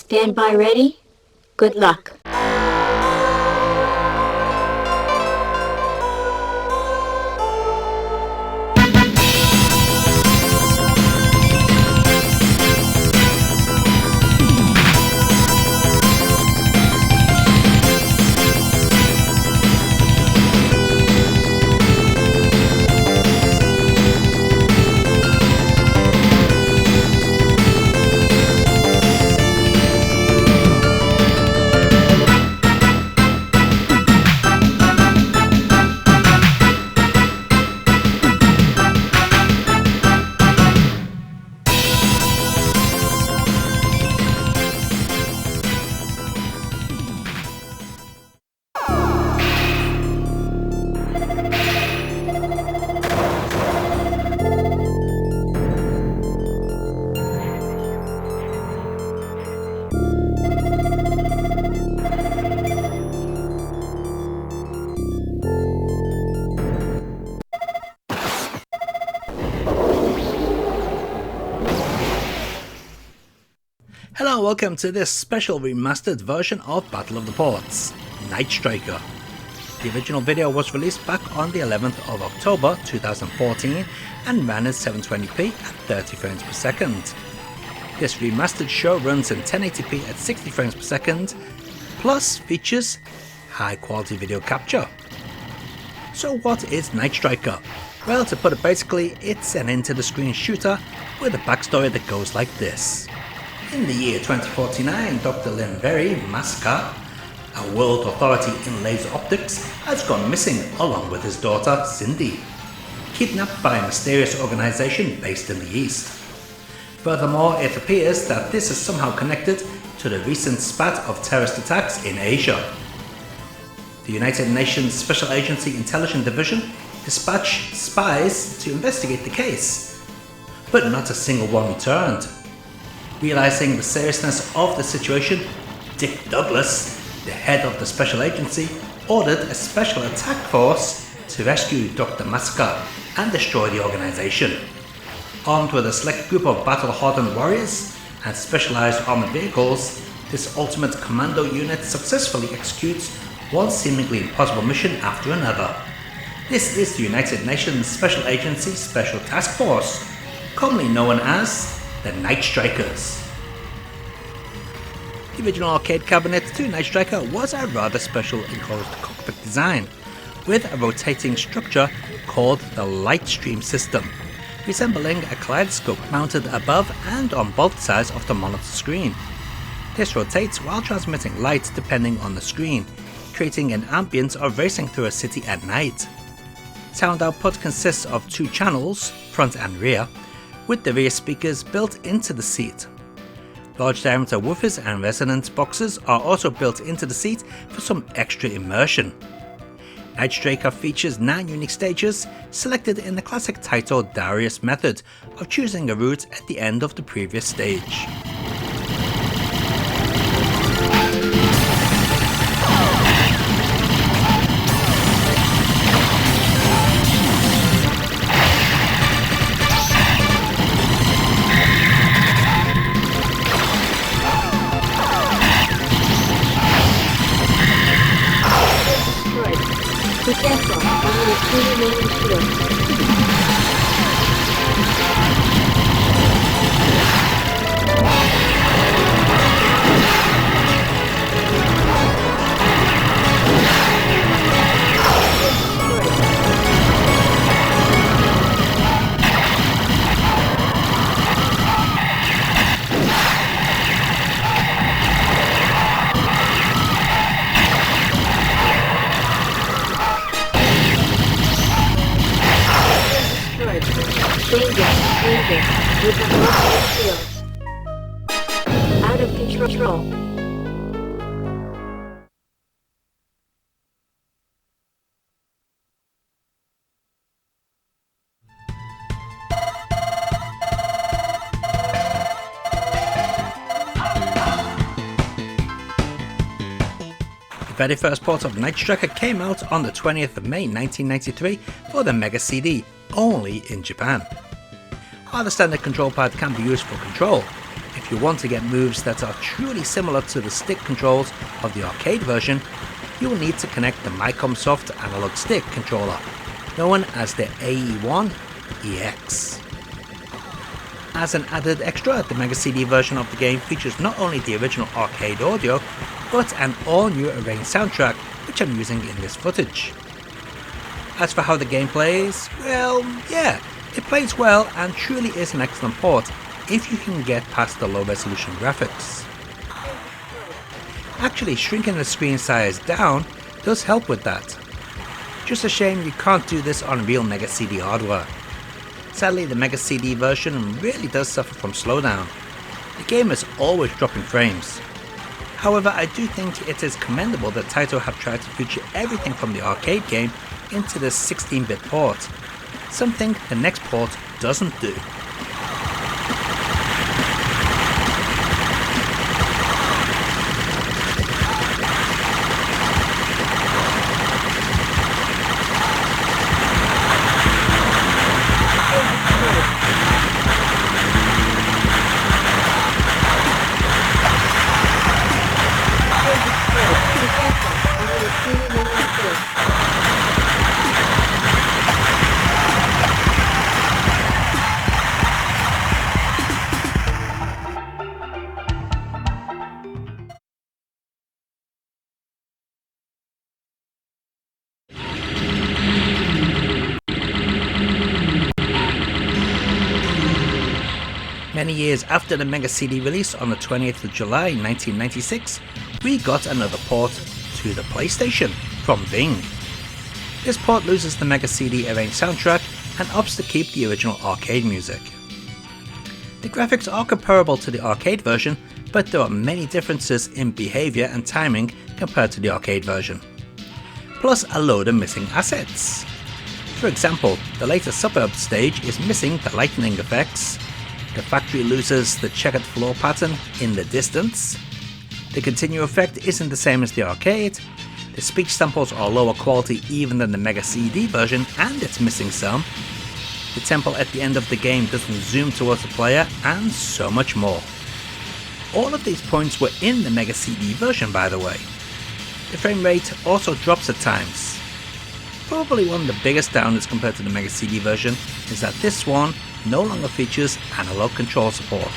Stand by ready. Good luck. Hello and welcome to this special remastered version of Battle of the Ports, Night Striker. The original video was released back on the 11th of October 2014 and ran in 720p at 30 frames per second. This remastered show runs in 1080p at 60 frames per second, plus features high quality video capture. So what is Night Striker? Well, to put it basically, it's an into the screen shooter with a backstory that goes like this. In the year 2049, Dr. Linveri Maskar, a world authority in laser optics, has gone missing along with his daughter Cindy, kidnapped by a mysterious organization based in the East. Furthermore, it appears that this is somehow connected to the recent spat of terrorist attacks in Asia. The United Nations Special Agency Intelligence Division dispatched spies to investigate the case, but not a single one returned. Realizing the seriousness of the situation, Dick Douglas, the head of the special agency, ordered a special attack force to rescue Dr. Maskar and destroy the organization. Armed with a select group of battle-hardened warriors and specialized armored vehicles, this ultimate commando unit successfully executes one seemingly impossible mission after another. This is the United Nations Special Agency Special Task Force, commonly known as the Night Strikers. The original arcade cabinet to Night Striker was a rather special enclosed cockpit design, with a rotating structure called the light stream system, resembling a kaleidoscope mounted above and on both sides of the monitor screen. This rotates while transmitting light depending on the screen, creating an ambience of racing through a city at night. Sound output consists of two channels, front and rear, with the rear speakers built into the seat. Large diameter woofers and resonance boxes are also built into the seat for some extra immersion. Night Striker features 9 unique stages, selected in the classic titled Darius method of choosing a route at the end of the previous stage. Be careful, only a few remaining shields. Danger. You have lost your shield. Out of control. The very first port of Night Striker came out on the 20th of May 1993 for the Mega CD, only in Japan. While the standard control pad can be used for control, it if you want to get moves that are truly similar to the stick controls of the arcade version, you will need to connect the Micomsoft analog stick controller, known as the AE1EX. As an added extra, the Mega CD version of the game features not only the original arcade audio, but an all-new arranged soundtrack, which I'm using in this footage. As for how the game plays, well, yeah, it plays well and truly is an excellent port if you can get past the low resolution graphics. Actually, shrinking the screen size down does help with that. Just a shame you can't do this on real Mega CD hardware. Sadly, the Mega CD version really does suffer from slowdown. The game is always dropping frames. However, I do think it is commendable that Taito have tried to feature everything from the arcade game into the 16-bit port, something the next port doesn't do. Many years after the Mega CD release on the 20th of July 1996, we got another port to the PlayStation from Bing. This port loses the Mega CD arranged soundtrack and opts to keep the original arcade music. The graphics are comparable to the arcade version, but there are many differences in behaviour and timing compared to the arcade version. Plus a load of missing assets. For example, the later suburb stage is missing the lightning effects. The factory loses the checkered floor pattern in the distance. The continue effect isn't the same as the arcade. The speech samples are lower quality even than the Mega CD version, and it's missing some. The temple at the end of the game doesn't zoom towards the player, and so much more. All of these points were in the Mega CD version, by the way. The frame rate also drops at times. Probably one of the biggest downers compared to the Mega CD version is that this one no longer features analog control support.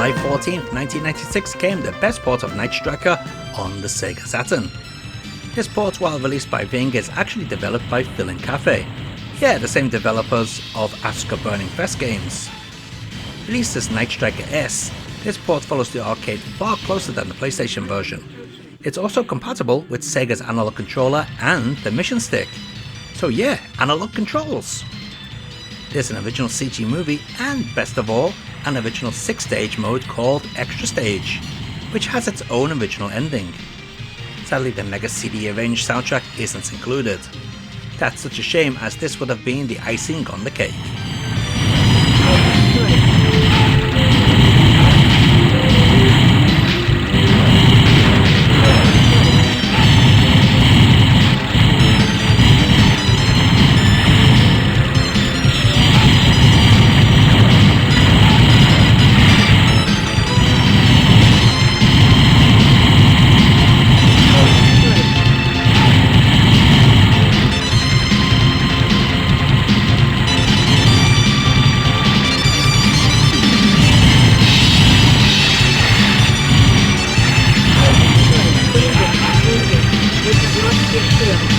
July 14th, 1996 came the best port of Night Striker on the Sega Saturn. This port, while released by Bing, is actually developed by Phil & Cafe. Yeah, the same developers of Asuka Burning Fest games. Released as Night Striker S, this port follows the arcade far closer than the PlayStation version. It's also compatible with Sega's analog controller and the mission stick. So yeah, analog controls. There's an original CG movie and, best of all, an original 6-stage mode called Extra Stage, which has its own original ending. Sadly, the Mega CD arranged soundtrack isn't included. That's such a shame, as this would have been the icing on the cake. does not get killed.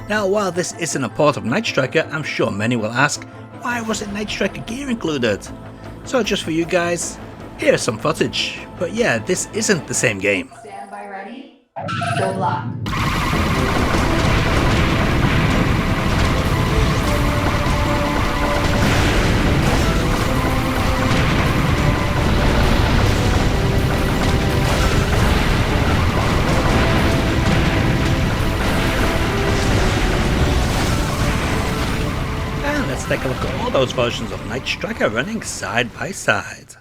Now, while this isn't a port of Night Striker, I'm sure many will ask, why wasn't Night Striker gear included? So just for you guys, here's some footage. But yeah, this isn't the same game. Standby ready. Good luck. And let's take a look at all those versions of Night Striker running side by side.